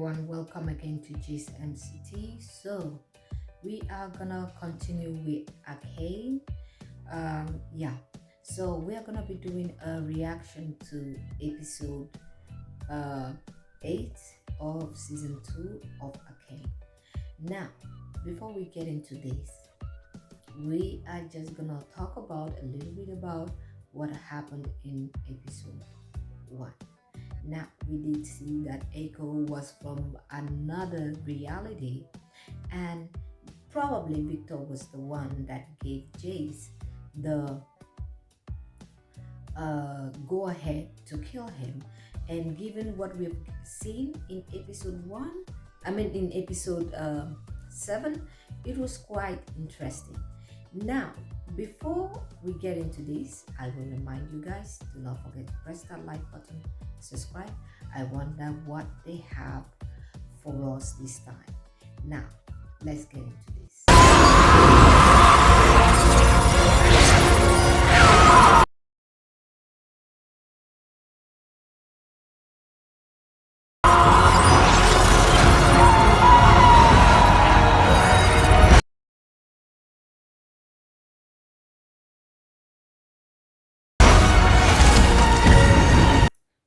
everyone, welcome again to G's MCT. So we are gonna continue with Arcane. So we are gonna be doing a reaction to episode 8 of season 2 of Arcane. Now, before we get into this, we are just gonna talk about a little bit about what happened in episode 1. Now, we did see that Echo was from another reality, and probably Victor was the one that gave Jace the go ahead to kill him. And given what we've seen in episode 7, it was quite interesting. Now, before we get into this, I will remind you guys, do not forget to press that like button, subscribe. I wonder what they have for us this time. Now, let's get into this.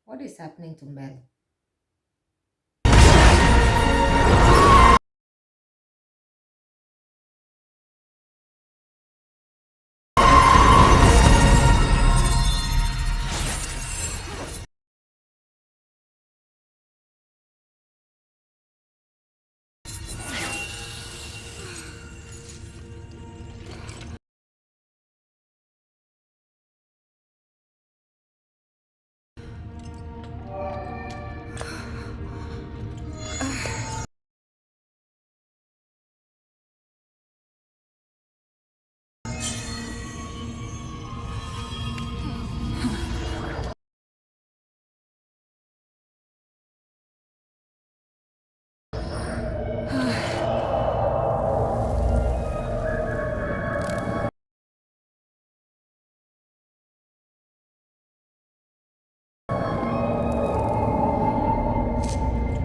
What is happening to Mel?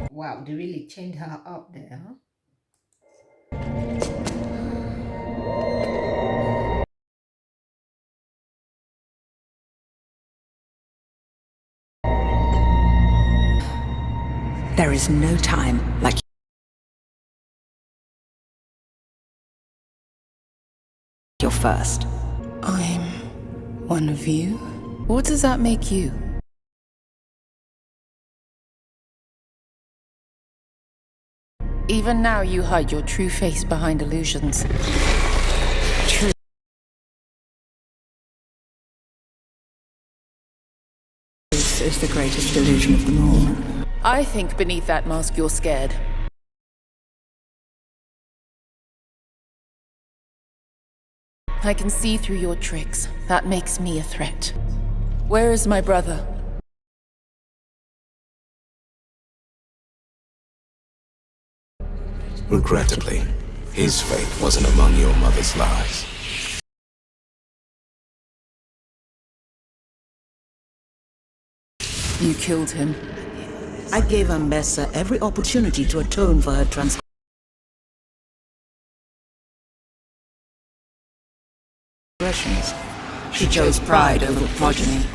Wow, they really changed her up there, huh? There is no time like your first. I'm one of you? What does that make you? Even now you hide your true face behind illusions. Truth is the greatest illusion of them all. I think beneath that mask you're scared. I can see through your tricks. That makes me a threat. Where is my brother? Regrettably, his fate wasn't among your mother's lies. You killed him. I gave Ambessa every opportunity to atone for her transgressions. She chose pride over progeny.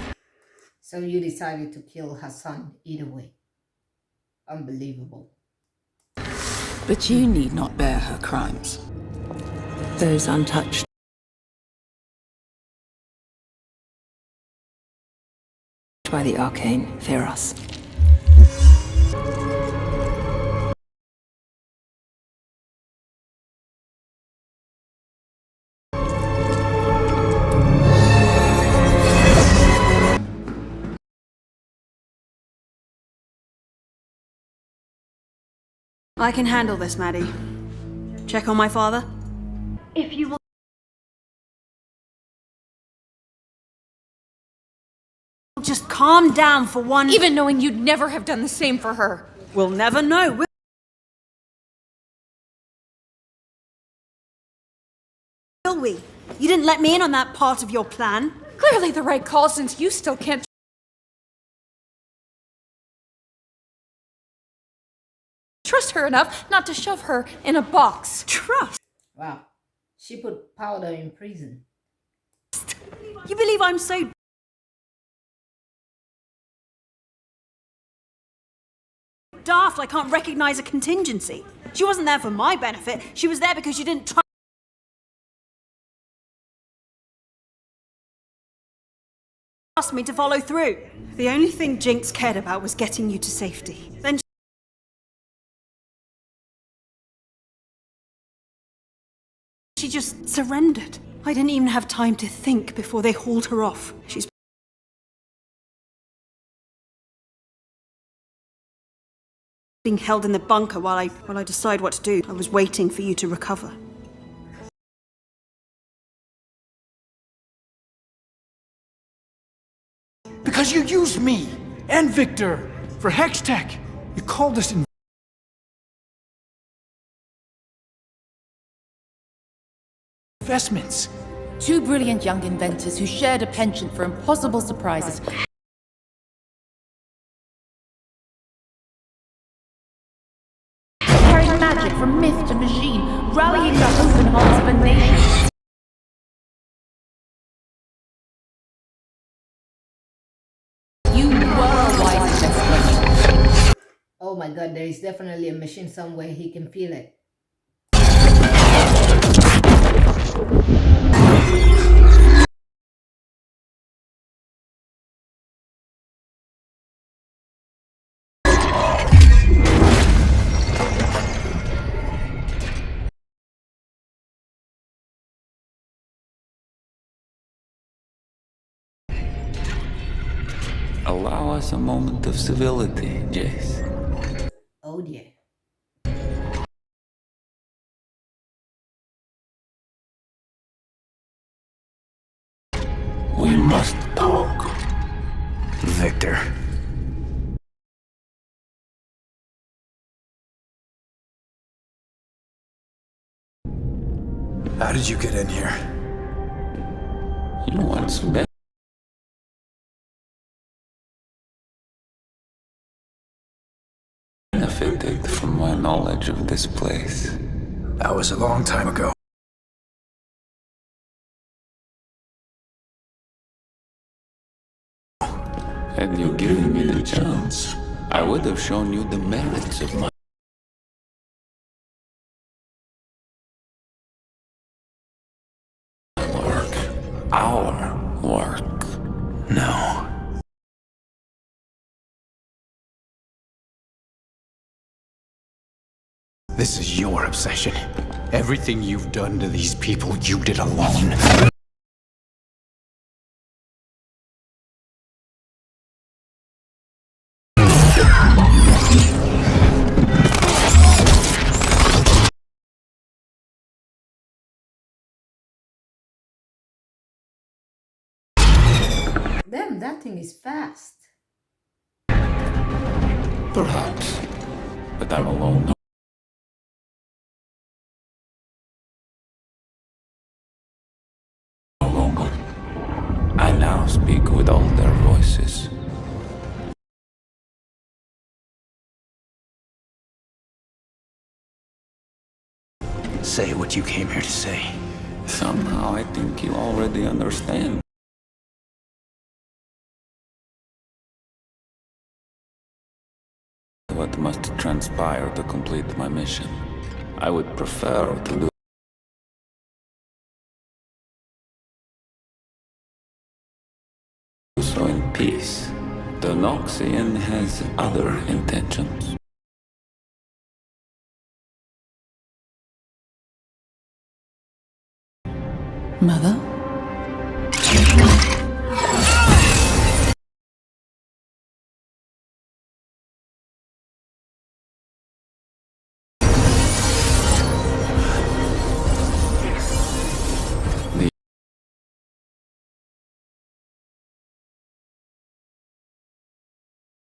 So you decided to kill her son either way. Unbelievable. But you need not bear her crimes. Those untouched By the Arcane, fear us. I can handle this, Maddie. Check on my father? If you will... Just calm down for one... Even knowing you'd never have done the same for her. We'll never know, will we? You didn't let me in on that part of your plan. Clearly the right call, since you still can't trust her enough not to shove her in a box. Trust? Wow. She put powder in prison. You believe I'm so daft I can't recognize a contingency? She wasn't there for my benefit. She was there because you didn't trust me to follow through. The only thing Jinx cared about was getting you to safety. Then she just surrendered. I didn't even have time to think before they hauled her off. She's being held in the bunker while I decide what to do. I was waiting for you to recover. Because you used me and Victor for Hextech. You called us investments. Two brilliant young inventors who shared a penchant for impossible surprises. Carrying magic from myth to machine, rallying the hope and hearts of a nation. You were a wise investment. Oh my god, there is definitely a machine somewhere. He can feel it. Allow us a moment of civility, Jace. Oh dear. We must talk. Victor. How did you get in here? You once benefited from my knowledge of this place. That was a long time ago. Had you given me the chance, I would have shown you the merits of my work. Our work. No. This is your obsession. Everything you've done to these people, you did alone. Damn, that thing is fast. Perhaps. But I'm alone now. No longer. I now speak with all their voices. Say what you came here to say. Somehow I think you already understand. What must transpire to complete my mission. I would prefer to do so in peace. The Noxian has other intentions. Mother?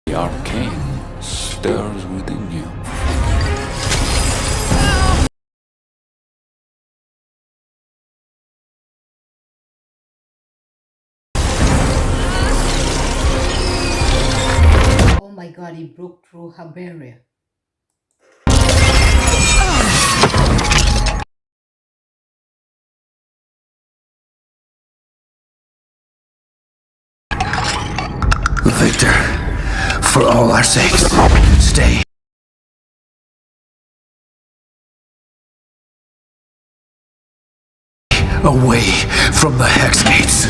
The Arcane stirs within you. Oh my god, he broke through her barrier. Victor, for all our sakes, stay. Away from the Hex Gates.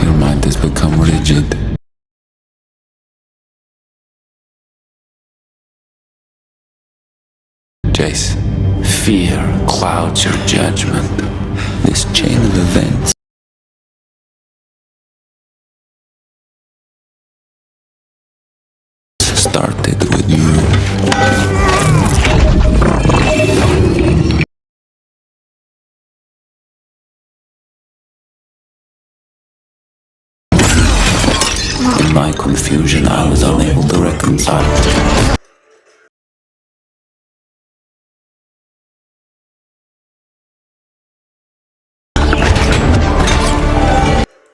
Your mind has become rigid. Jace, fear clouds your judgment. This chain of events started with you. In my confusion, I was unable to reconcile.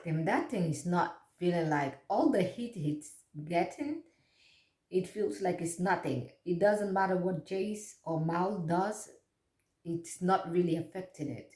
Then that thing is not feeling like all the heat it's getting. It feels like it's nothing. It doesn't matter what Jace or Mal does, it's not really affecting it.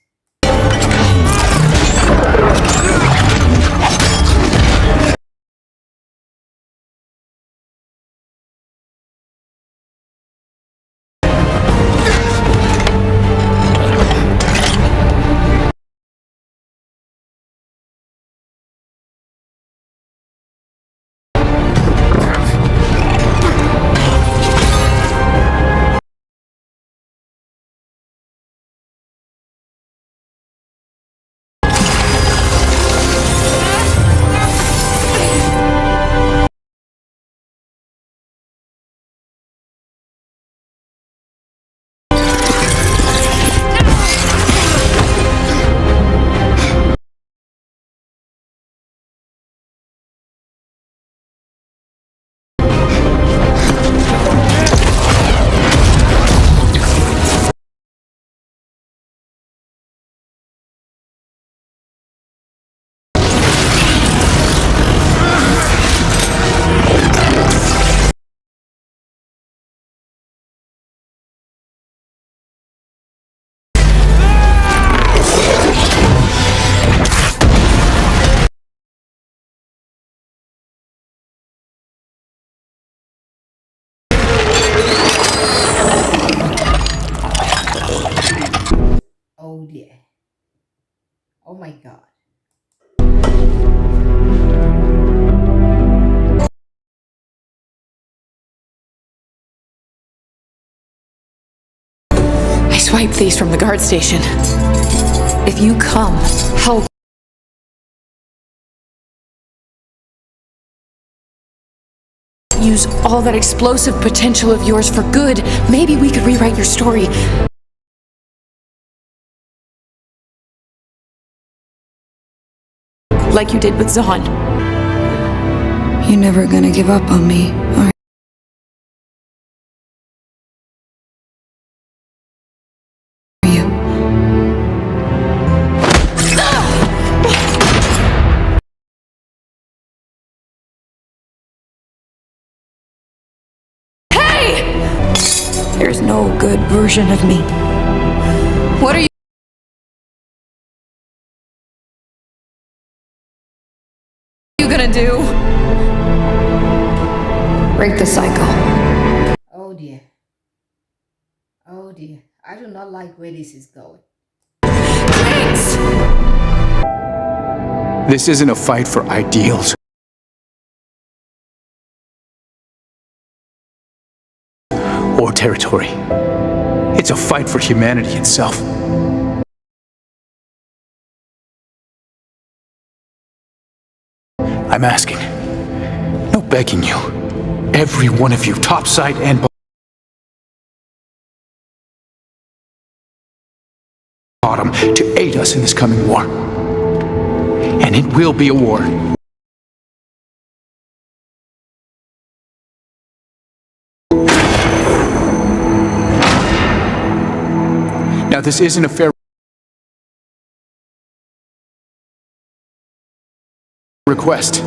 Oh dear. Oh my god. I swiped these from the guard station. If you come, help. Use all that explosive potential of yours for good. Maybe we could rewrite your story. Like you did with Zaun. You're never gonna give up on me, are you? There's no good version of me. What are you gonna do? Break the cycle. Oh dear. Oh dear. I do not like where this is going. Jinx! This isn't a fight for ideals. Or territory. It's a fight for humanity itself. I'm asking, no begging you, every one of you, topside and bottom, to aid us in this coming war. And it will be a war. Now, this isn't a fair request,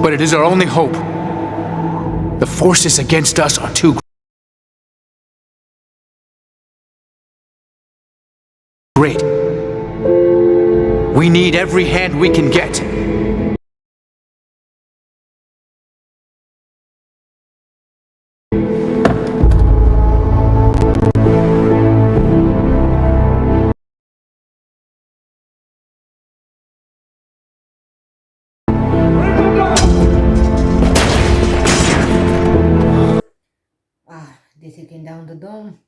but it is our only hope. The forces against us are too great. grid. We need every hand we can get. Ah, they're taking down the dome.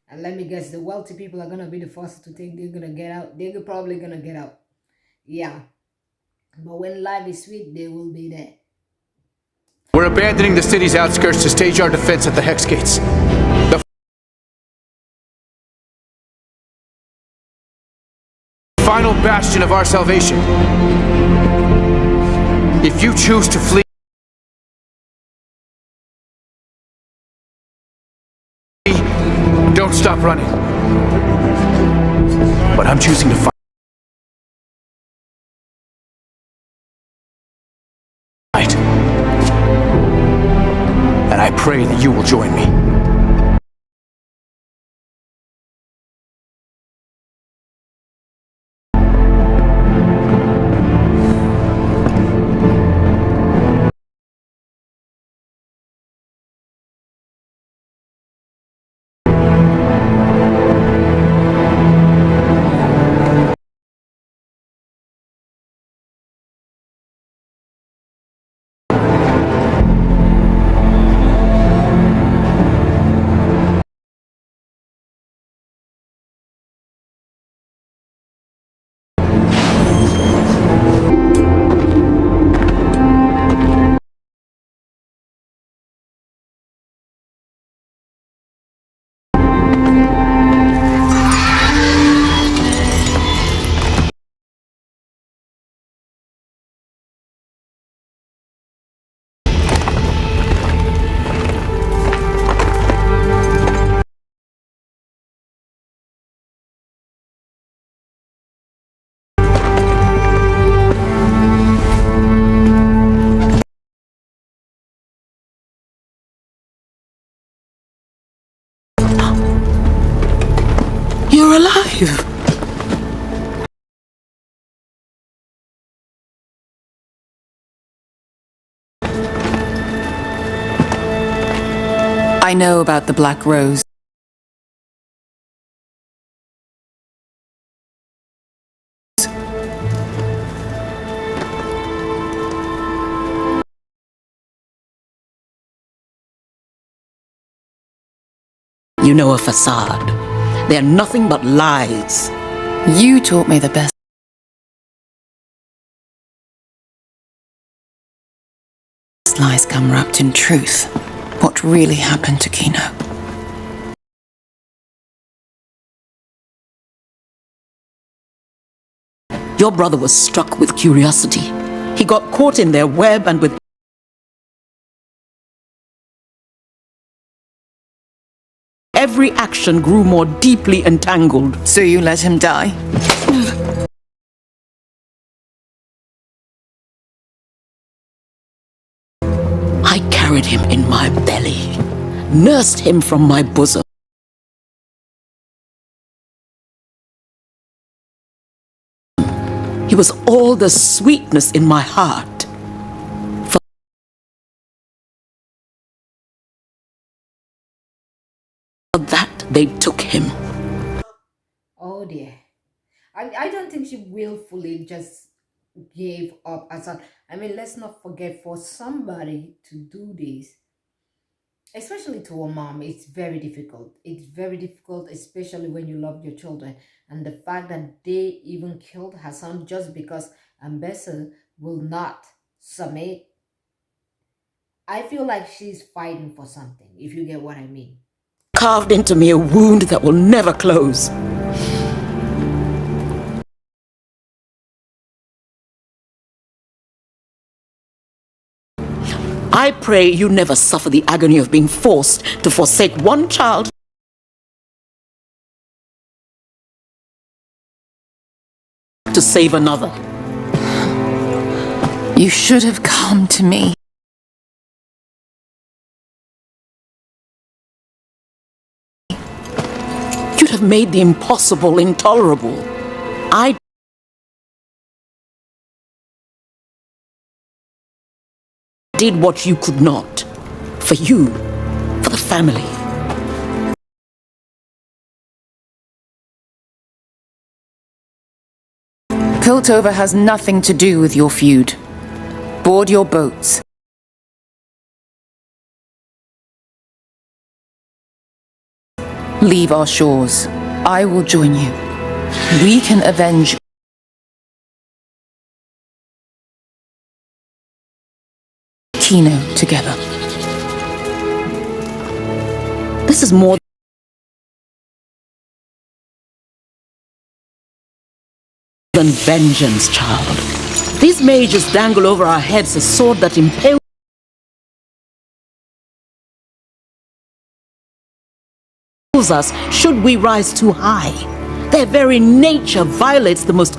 And let me guess, the wealthy people are gonna be the first to take. They're gonna get out. They're probably gonna get out. Yeah. But when life is sweet, they will be there. We're abandoning the city's outskirts to stage our defense at the Hex Gates. The final bastion of our salvation. If you choose to flee, don't stop running. But I'm choosing to fight. And I pray that you will join me. You're alive! I know about the Black Rose. You know a facade. They're nothing but lies. You taught me the best lies come wrapped in truth. What really happened to Kino? Your brother was struck with curiosity. He got caught in their web and with every action grew more deeply entangled. So you let him die? I carried him in my belly, nursed him from my bosom. He was all the sweetness in my heart. For that, they took him. Oh dear. I don't think she willfully just gave up as a, I mean, let's not forget, for somebody to do this, especially to a mom, it's very difficult. It's very difficult, especially when you love your children. And the fact that they even killed her son just because Ambessa will not submit, I feel like she's fighting for something, if you get what I mean. Carved into me a wound that will never close. I pray you never suffer the agony of being forced to forsake one child to save another. You should have come to me. You'd have made the impossible intolerable. I did what you could not. For you, for the family. Piltover has nothing to do with your feud. Board your boats. Leave our shores. I will join you. We can avenge Kino together. This is more than vengeance, child. These mages dangle over our heads a sword that impales us should we rise too high. Their very nature violates the most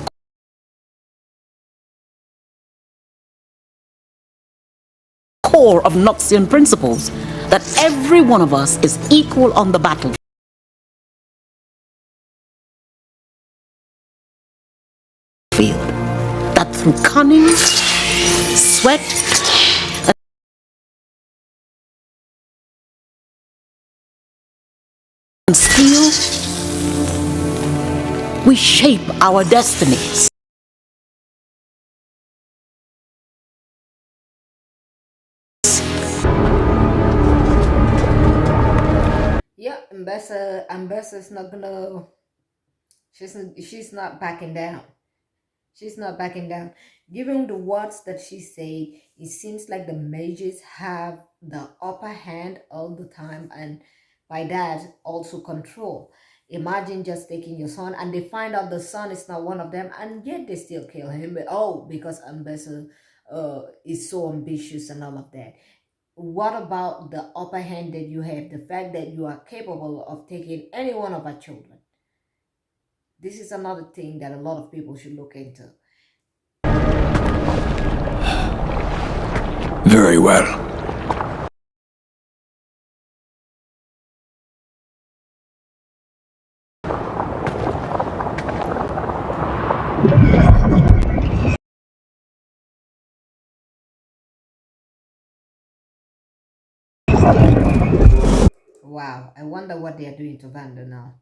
core of Noxian principles, that every one of us is equal on the battlefield. That through cunning, sweat, and steel, we shape our destinies. Yeah, Ambassador's not gonna. She's not backing down. She's not backing down. Given the words that she say, it seems like the mages have the upper hand all the time, and by that also control. Imagine just taking your son, and they find out the son is not one of them, and yet they still kill him. But, oh, because Ambassador is so ambitious and all of that. What about the upper hand that you have? The fact that you are capable of taking any one of our children. This is another thing that a lot of people should look into. Very well. Wow, I wonder what they are doing to Vanda now.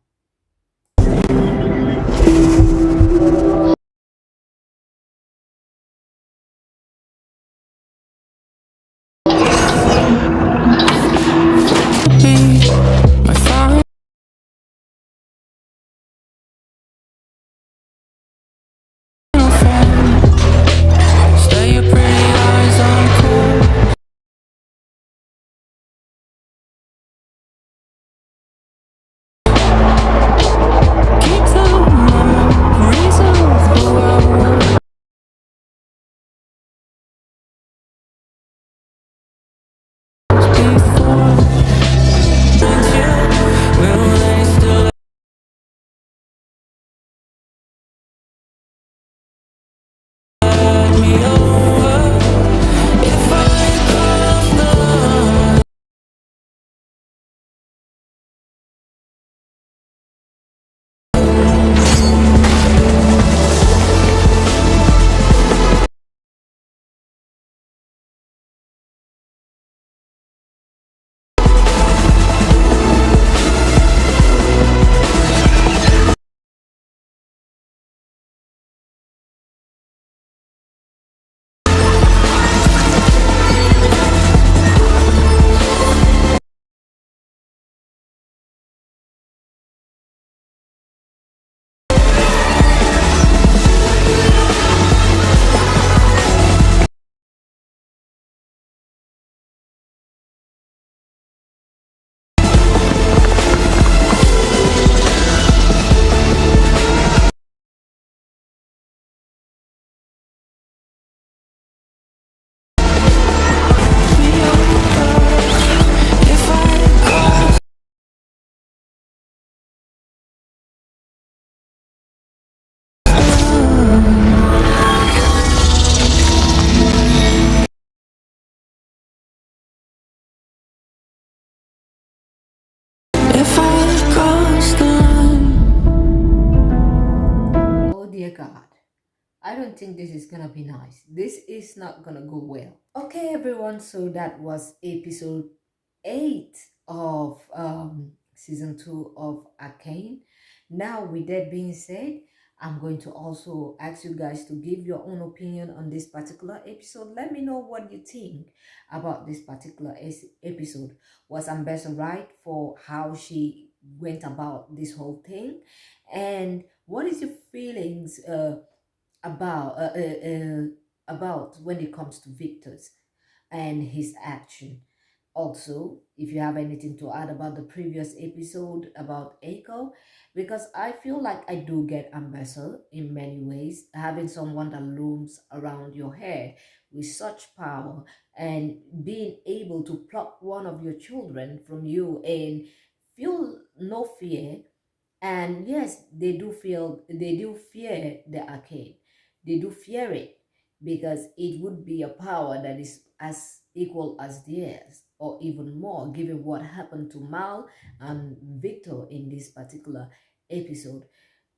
I don't think this is gonna be nice. This is not gonna go well. Okay, everyone, so that was episode 8 of season 2 of Arcane. Now, with that being said, I'm going to also ask you guys to give your own opinion on this particular episode. Let me know what you think about this particular episode. Was Ambassador right for how she went about this whole thing? And what is your feelings about uh, uh, uh, about when it comes to Victor's and his action? Also, if you have anything to add about the previous episode about Echo, because I feel like I do get Ambassador in many ways, having someone that looms around your head with such power and being able to pluck one of your children from you and feel no fear. And yes, they do fear the arcane. They do fear it because it would be a power that is as equal as theirs or even more, given what happened to Mal and Victor in this particular episode.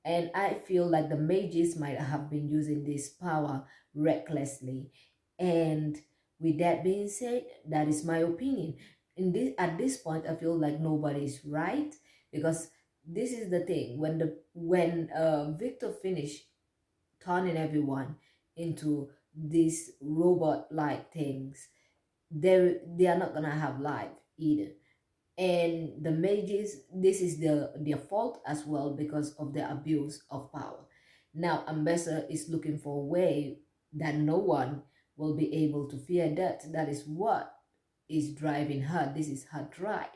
And I feel like the mages might have been using this power recklessly. And with that being said, that is my opinion. At this point, I feel like nobody's right, because this is the thing: when Victor finished turning everyone into these robot like things, they are not gonna have life either. And the mages, this is their fault as well because of the abuse of power. Now Ambassador is looking for a way that no one will be able to fear death. That is what is driving her. This is her drive.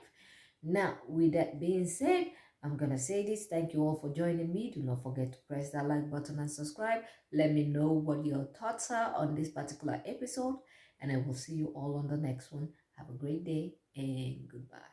Now, with that being said, I'm gonna say this: thank you all for joining me. Do not forget to press that like button and subscribe. Let me know what your thoughts are on this particular episode, and I will see you all on the next one. Have a great day and goodbye.